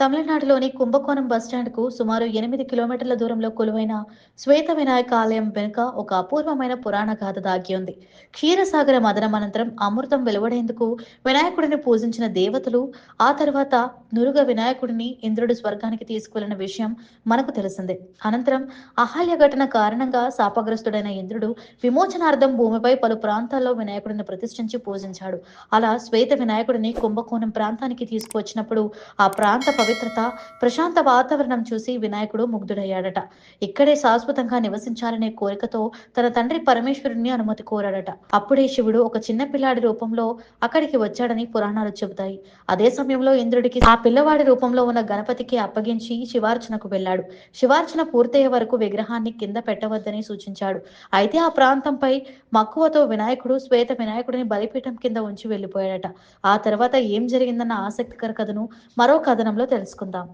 తమిళనాడులోని కుంభకోణం బస్టాండ్‌కు సుమారు 8 కిలోమీటర్ల దూరంలో కొలువైన శ్వేత వినాయక ఆలయం వెనుక ఒక అపూర్వమైన పురాణ గాథ దాగి ఉంది. క్షీరసాగర మథనం అనంతరం అమృతం వెలువడేందుకు వినాయకుడిని పూజించిన దేవతలు ఆ తర్వాత నురుగ వినాయకుడిని ఇంద్రుడు స్వర్గానికి తీసుకువెళ్లిన విషయం మనకు తెలిసిందే. అనంతరం అహల్య ఘటన కారణంగా శాపగ్రస్తుడైన ఇంద్రుడు విమోచనార్థం భూమిపై పలు ప్రాంతాల్లో వినాయకుడిని ప్రతిష్ఠించి పూజించాడు. అలా శ్వేత వినాయకుడిని కుంభకోణం ప్రాంతానికి తీసుకువచ్చినప్పుడు ఆ ప్రాంత పవిత్రత, ప్రశాంత వాతావరణం చూసి వినాయకుడు ముగ్ధుడయ్యాడట. ఇక్కడే శాశ్వతంగా నివసించాలనే కోరికతో తన తండ్రి పరమేశ్వరుడిని అనుమతి కోరాడట. అప్పుడే శివుడు ఒక చిన్న పిల్లాడి రూపంలో అక్కడికి వచ్చాడని పురాణాలు చెబుతాయి. అదే సమయంలో ఇంద్రుడికి ఆ పిల్లవాడి రూపంలో ఉన్న గణపతికి అప్పగించి శివార్చనకు వెళ్ళాడు. శివార్చన పూర్తయ్యే వరకు విగ్రహాన్ని కింద పెట్టవద్దని సూచించాడు. అయితే ఆ ప్రాంతంపై మక్కువతో వినాయకుడు శ్వేత వినాయకుడిని బలిపీఠం కింద ఉంచి వెళ్ళిపోయాడట. ఆ తర్వాత ఏం జరిగిందన్న ఆసక్తికర కథను మరో కథనంలో తెలుసుకుందాం.